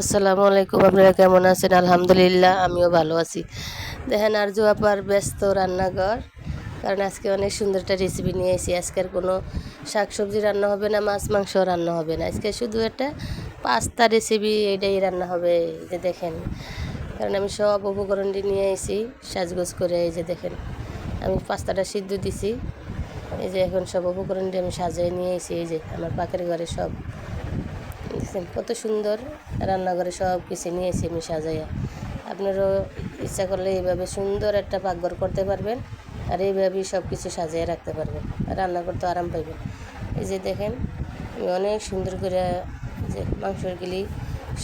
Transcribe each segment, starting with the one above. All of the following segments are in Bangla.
আসসালামু আলাইকুম। আপনারা কেমন আছেন? আলহামদুলিল্লাহ আমিও ভালো আছি। দেখেন আরজু আপার ব্যস্ত রান্নাঘর, কারণ আজকে অনেক সুন্দর একটা রেসিপি নিয়ে এসেছি। আজকে আর কোনো শাকসবজি রান্না হবে না, মাছ মাংস রান্না হবে না, আজকে শুধু একটা পাস্তা রেসিপি এটাই রান্না হবে। এই যে দেখেন, কারণ আমি সব উপকরণটি নিয়ে এসেছি সাজগোজ করে। এই যে দেখেন, আমি পাস্তাটা সিদ্ধ দিছি। এই যে এখন সব উপকরণটি আমি সাজিয়ে নিয়ে এসেছি। এই যে আমার পাকের ঘরে সব দেখছেন কত সুন্দর রান্নাঘরে সব কিছু নিয়েছি আমি সাজাইয়া। আপনারাও ইচ্ছা করলে এইভাবে সুন্দর একটা পাকঘর করতে পারবেন, আর এইভাবেই সব কিছু সাজিয়ে রাখতে পারবেন, আর রান্না করতে আরাম পাইবেন। এই যে দেখেন, আমি অনেক সুন্দর করে যে মাংসের গিলি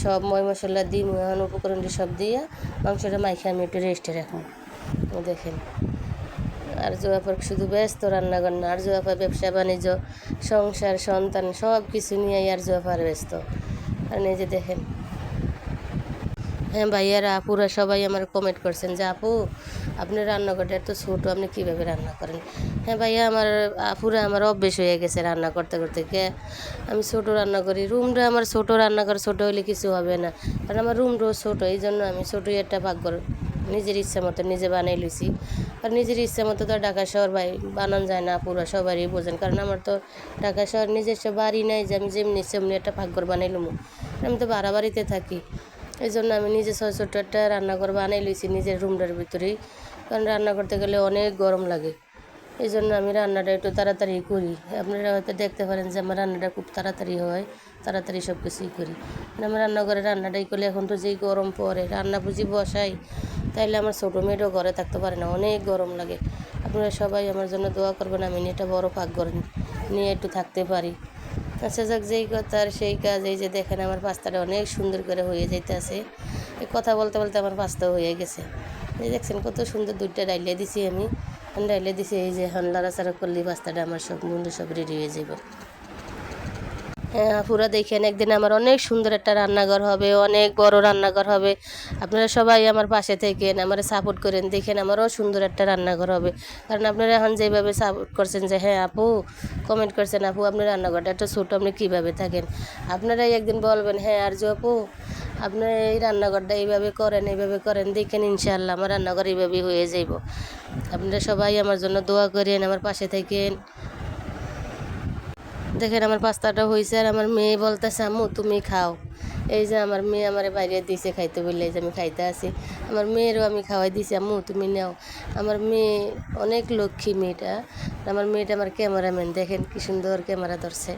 সব ময় মশলা দিই, এখন উপকরণটি সব দিয়ে মাংসটা মাইখে আমি একটু রেস্টে রাখবো। দেখেন আরজু আপার শুধু ব্যস্ত রান্নাঘর না, আরজু আপা ব্যবসা বাণিজ্য, সংসার, সন্তান সব কিছু নিয়েই আরজু আপার ব্যস্ত। কারণ এই যে দেখেন, হ্যাঁ ভাইয়ারা আপুরা সবাই আমার কমেন্ট করছেন যে আপু আপনার রান্নাঘরটা এত ছোটো, আপনি কীভাবে রান্না করেন। হ্যাঁ ভাইয়া, আমার আপুরা আমার অভ্যেস হয়ে গেছে রান্না করতে করতে। কে আমি ছোটো রান্না করি, রুমটা আমার ছোটো, রান্নাঘর ছোটো হলে কিছু হবে না, কারণ আমার রুমটাও ছোটো। এই জন্য আমি ছোটোই একটা পাকঘর নিজের ইচ্ছা মতো নিজে বানাই লুছি। আর নিজের ইচ্ছা মতো তো ঢাকা শহর ভাই বানানো যায় না, পুরো সবারই বোঝেন, কারণ আমার তো ঢাকা শহর নিজস্ব বাড়ি নাই যে আমি যেমনি সেমনি একটা পাকঘর বানাইলাম। আমি তো ভাড়া বাড়িতে থাকি, এই জন্য আমি নিজে ছোটো একটা রান্নাঘর বানাই লইছি নিজের রুমটার ভিতরেই। কারণ রান্না করতে গেলে অনেক গরম লাগে, এই জন্য আমি রান্নাটা একটু তাড়াতাড়ি করি। আপনারা হয়তো দেখতে পারেন যে আমার রান্নাটা খুব তাড়াতাড়ি হয়, তাড়াতাড়ি সব কিছুই করি। আমি রান্নাঘরে রান্নাটাই করলে, এখন তো যেই গরম পড়ে রান্না বুঝি বসাই, তাইলে আমার ছোটো মেয়েটাও ঘরে থাকতে পারে না, অনেক গরম লাগে। আপনারা সবাই আমার জন্য দোয়া করবেন, আমি এটা বড় পাকঘর নিয়ে একটু থাকতে পারি। আচ্ছা যাক, যেই কথা আর সেই কাজ। এই যে দেখেন আমার পাস্তাটা অনেক সুন্দর করে হয়ে যাইতেছে। এই কথা বলতে বলতে আমার পাস্তা হয়ে গেছে। এই দেখছেন কত সুন্দর দুধটা ডাইলে দিছি আমি, ডাইলে দিছি। এই যে এখন লাড়াচাড়া করলেই পাস্তাটা আমার সব মুন্ডু সব রেডি হয়ে যাব। হ্যাঁ পুরা দেখেন, একদিন আমার অনেক সুন্দর একটা রান্নাঘর হবে, অনেক বড় রান্নাঘর হবে। আপনারা সবাই আমার পাশে থেকেন, আমার সাপোর্ট করেন, দেখেন আমারও সুন্দর একটা রান্নাঘর হবে। কারণ আপনারা এখন যেভাবে সাপোর্ট করছেন যে হ্যাঁ আপু, কমেন্ট করছেন আপু আপনার রান্নাঘরটা একটা ছোটো, আপনি কীভাবে থাকেন। আপনারাই একদিন বলবেন হ্যাঁ আরজু আপু আপনার এই রান্নাঘরটা এইভাবে করেন, এইভাবে করেন, দেখেন ইনশাআল্লাহ আমার রান্নাঘর এইভাবেই হয়ে যাইব। আপনারা সবাই আমার জন্য দোয়া করেন, আমার পাশে থাকেন। দেখেন আমার পাস্তাটা হয়েছে, আর আমার মেয়ে বলতেছে আম্মু তুমি খাও। এই যে আমার মেয়ে আমার বাইরে দিছে খাইতে বললে, এই যে আমি খাইতে আসি। আমার মেয়েরও আমি খাওয়াই দিছি, আম্মু তুমি নাও। আমার মেয়ে অনেক লক্ষ্মী মেয়েটা, আমার মেয়েটা আমার ক্যামেরাম্যান, দেখেন কি সুন্দর ক্যামেরা ধরছে।